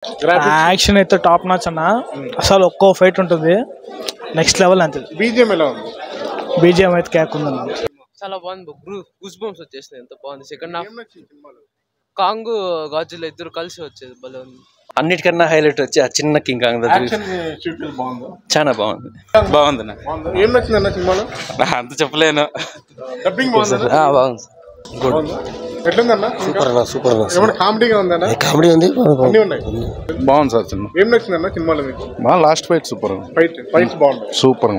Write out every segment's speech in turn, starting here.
Action అయితే top notch అన్న. అసలు ఒక్కో ఫైట్ ఉంటుంది నెక్స్ట్ లెవెల్ అంతే. బీజిఎం ఎలా ఉంది? బీజిఎం అయితే కేక్ ఉందన్న. చాలా బాగుంది. గూస్ బంప్స్ వచ్చేసినాయి. ఎంత బాగుంది. సెకండ్ హాఫ్ కాంగ్ గాడ్జిల్లా ఇద్దరు కలిసి వచ్చేది భలే ఉంది. అన్నిటికన్నా హైలైట్ వచ్చి ఆ చిన్న కింగ్ కాంగ్ చాలా బాగుంది. బాగుంది. ఏం నచ్చింది అన్న సినిమాలో? అంత చెప్పలేను. డబ్బింగ్ బాగుంది. బాగుంది. ఎట్లుందన్న? సూపర్ ఏమన్నా కామెడీగా ఉందన్న? కామెడీ ఉంది. అన్నీ ఉన్నాయి. బాగుంది సార్ సినిమా. ఏం నచ్చింది అన్న సినిమాలో మీకు? Last fight super. ఫైట్స్ బాగున్నాయి. సూపర్.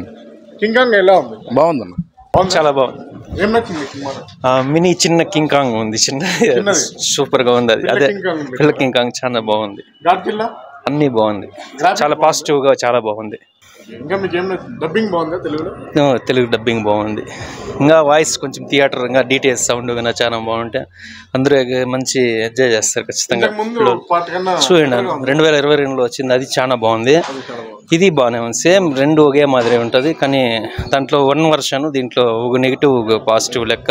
కింగ్ కాంగ్ ఎలా ఉంది? బాగుందన్న. చాలా బాగుంది. ఏం నచ్చింది సినిమాలో? మినీ చిన్న కింగ్ కాంగ్ ఉంది. చిన్న సూపర్ గా ఉంది. అది అదే పిల్ల కింగ్ కాంగ్ చాలా బాగుంది. గాడ్జిల్లా అన్ని బాగుంది. చాలా పాజిటివ్ గా చాలా బాగుంది. ఇంకా మీకు ఏం నచ్చింది? డబ్బింగ్ బాగుందా తెలుగులో? తెలుగు డబ్బింగ్ బాగుంది. ఇంకా వాయిస్ కొంచెం థియేటర్ ఇంకా డీటెయిల్స్ సౌండ్ కన్నా చాలా బాగుంటే అందరూ మంచి ఎంజాయ్ చేస్తారు ఖచ్చితంగా. చూడండి 2022లో వచ్చింది, అది చాలా బాగుంది. ఇది బాగానే ఉంది. సేమ్ రెండు ఒకే మాదిరి ఉంటుంది, కానీ దాంట్లో 1 వర్షన్, దీంట్లో ఒక నెగిటివ్ ఒక పాజిటివ్ లెక్క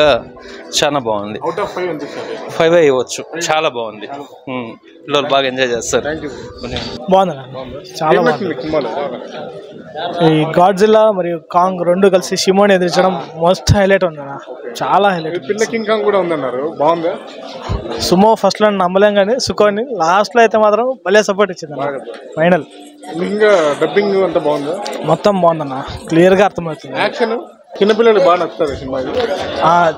చాలా బాగుంది. 5 ఇవ్వచ్చు. చాలా బాగుంది. పిల్లలు బాగా ఎంజాయ్ చేస్తారు. బాగుందన్న, చాలా బాగుంది. ఈ గాడ్జిల్లా మరియు కాంగ్ రెండు కలిసి షిమోని ఎదిరించడం మోస్ట్ హైలైట్ ఉందన్న. చాలా హైలైట్. పిల్ల కింగ్ కాంగ్ కూడా ఉందన్నారు, బాగుందా? సుమో ఫస్ట్ లో నమ్మలేం కానీ సుఖోని లాస్ట్ లో అయితే మాత్రం భలే సపోర్ట్ ఇచ్చింది ఫైనల్. ఇంకా డబ్బింగ్ అంతా బాగుందా? మొత్తం బాగుందన్న, క్లియర్ గా అర్థమవుతుంది. యాక్షన్ చిన్నపిల్లలు బాగా నచ్చుతుంది సినిమా.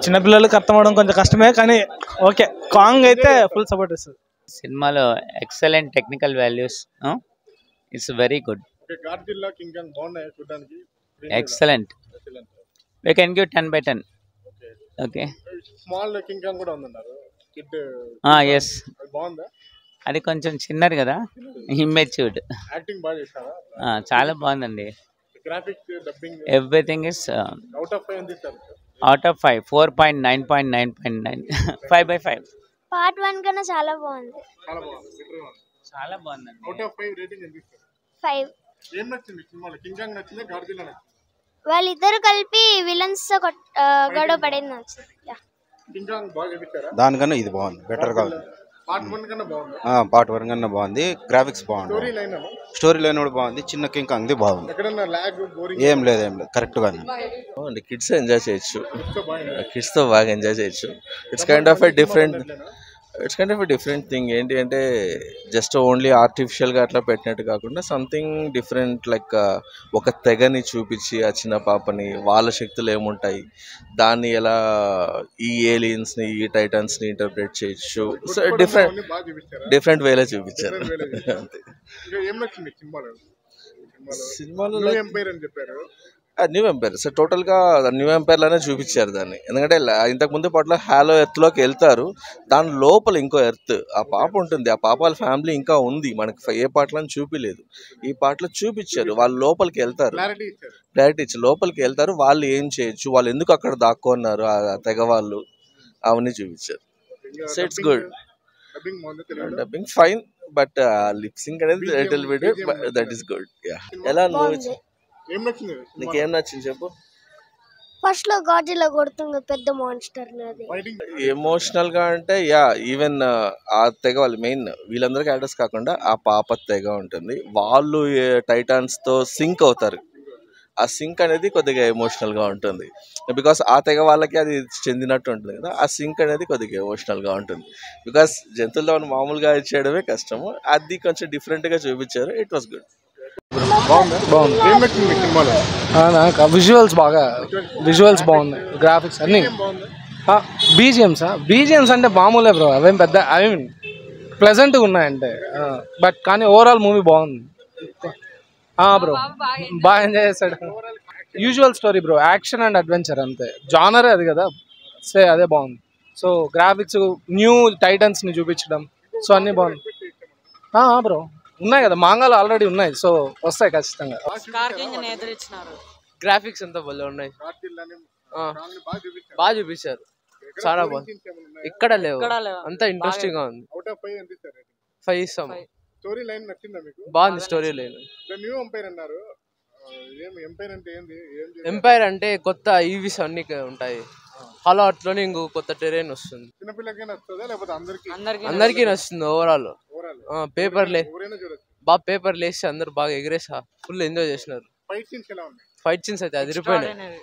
చిన్నపిల్లలకి అర్థం అవడం కొంచెం కష్టమే, కానీ ఓకే. కాంగ్ అయితే ఫుల్ సపోర్ట్ ఇస్తుంది. సినిమాలో excellent technical values, it's very good. Godzilla king Kong బాగున్నాయి చూడడానికి. Excellent. We can give 10/10. Okay. Small king Kong కూడా ఉందన్నారు. కిడ్. yes. అది బాగుందా? అది కొంచెం చిన్నది కదా, ఇమ్మెచ్యూర్డ్. యాక్టింగ్ బాగా చేశారా? చాలా బాగుందండి. Graphics, dubbing, everything is out of 5 ఎంత ఇస్తారు? Out of 5 4.9.9.9 5/5. పార్ట్ 1 కన్నా చాలా బాగుంది. చాలా బాగుందండి. అవుట్ ఆఫ్ 5 రేటింగ్ ఎంత ఇస్తారు? 5. ఏం నచ్చింది సినిమాలో? కింగ్ కాంగ్ నచ్చిందా, గాడ్జిల్లా నచ్చిందా? వాళ్ళిద్దరు కలిపి విలన్స్ తో గొడవ పడేది నచ్చింది. కింగ్ కాంగ్ బాగా చూపించారా? దానికన్నా ఇది బాగుంది, బెటర్ గా ఉంది. పార్ట్ 1 కన్నా బాగుంది. పార్ట్ 1 కన్నా బాగుంది. గ్రాఫిక్స్ బాగుంది. స్టోరీ లైన్ కూడా బాగుంది. చిన్న కింగ్ కాంగ్ బాగుంది. ఎక్కడన్నా లాగ్, బోరింగ్ ఏం లేదు కరెక్ట్ గా ఉంది. కిడ్స్ ఎంజాయ్ చేయొచ్చు. కిడ్స్ తో బాగా ఎంజాయ్ చేయొచ్చు. It's kind of a different thing. ఏంటి అంటే జస్ట్ ఓన్లీ ఆర్టిఫిషియల్గా అట్లా పెట్టినట్టు కాకుండా సంథింగ్ డిఫరెంట్, లైక్ ఒక తెగని చూపించి ఆ చిన్న పాపని వాళ్ళ శక్తులు ఏముంటాయి, దాన్ని ఎలా ఈ ఏలియన్స్ని ఈ టైటన్స్ని ఇంటర్ప్రిట్ చేయొచ్చు. సో డిఫరెంట్ వేలో చూపించారు. సినిమాలో న్యూ ఎంపైర్. సో టోటల్గా న్యూ ఎంపైర్లోనే చూపించారు దాన్ని. ఎందుకంటే ఇంతకుముందు పాటలో హ్యాలో ఎర్త్లోకి వెళ్తారు, దాని లోపల ఇంకో ఎర్త్ ఆ పాప ఉంటుంది. ఆ పాప వాళ్ళ ఫ్యామిలీ ఇంకా ఉంది, మనకి ఏ పాటలో చూపించలేదు. ఈ పాటలో చూపించారు. వాళ్ళు లోపలికి వెళ్తారు, క్లారిటీ ఇచ్చి లోపలికి వెళ్తారు. వాళ్ళు ఏం చేయొచ్చు, వాళ్ళు ఎందుకు అక్కడ దాక్కున్నారు, ఆ తెగ వాళ్ళు, అవన్నీ చూపించారు. So it's good. Dubbing fine, but lip sync అనేది little bit, that is good. ఎలా నీకేం నచ్చింది చెప్పు? ఫస్ట్ లో గాడ్జిల్లా కొడుతుంది పెద్ద మాన్స్టర్ ని. ఎమోషనల్ గా అంటే ఈవెన్ ఆ తెగ వాళ్ళు మెయిన్ వీళ్ళందరూ క్యారెక్టర్స్ కాకుండా ఆ పాప తెగ ఉంటుంది. వాళ్ళు టైటాన్స్ తో సింక్ అవుతారు. ఆ సింక్ అనేది కొద్దిగా ఎమోషనల్ గా ఉంటుంది, బికాస్ ఆ తెగ వాళ్ళకి అది చెందినట్టు ఉంటుంది కదా. ఆ సింక్ అనేది కొద్దిగా ఎమోషనల్ గా ఉంటుంది, బికాస్ జంతువుల్లో మామూలుగా ఇచ్చేయడమే కష్టము. అది కొంచెం డిఫరెంట్ గా చూపించారు. It was good. విజువల్స్ బాగుంది, గ్రాఫిక్స్ అన్ని. బీజిఎమ్స్ అంటే మామూలే బ్రో, అవేం పెద్ద ప్లెజెంట్గా ఉన్నాయంటే. బట్ కానీ ఓవరాల్ మూవీ బాగుంది బ్రో, బాగా ఎంజాయ్ చేస్తాడు. Usual story bro, action and adventure అంతే. జానరే అది కదా, అదే బాగుంది. సో గ్రాఫిక్స్, న్యూ టైటన్స్ని చూపించడం, సో అన్నీ బాగుంది బ్రో. ఉన్నాయి కదా మాంగాలు ఆల్రెడీ ఉన్నాయి, సో వస్తాయి ఖచ్చితంగా. గ్రాఫిక్స్ అంతా భలే ఉన్నాయి, బాగా చూపించారు. చాలా బాగుంది. ఇక్కడ లేవు, అంతా ఇంట్రెస్టింగ్ గా ఉంది. 5 ఇస్తాం. బాగుంది స్టోరీ లైన్. ఎంపైర్ అంటే కొత్త ఈవీస్ అన్ని ఉంటాయి, హాలో అట్లోనే ఇంకో కొత్త టెరైన్ వస్తుంది. చిన్నపిల్లలకి నచ్చుతుందా లేకపోతే అందరికి అందరికీ నచ్చుతుంది ఓవరాల్. పేపర్ లే ఎవరైనా చూడొచ్చు. బాగా పేపర్ లేసి అందరు బాగా ఎగిరేసా ఫుల్ ఎంజాయ్ చేసినారు. ఫైట్ సీన్స్ ఎలా ఉన్నాయి? ఫైట్ సీన్స్ అయితే అదిరిపోయినాయి.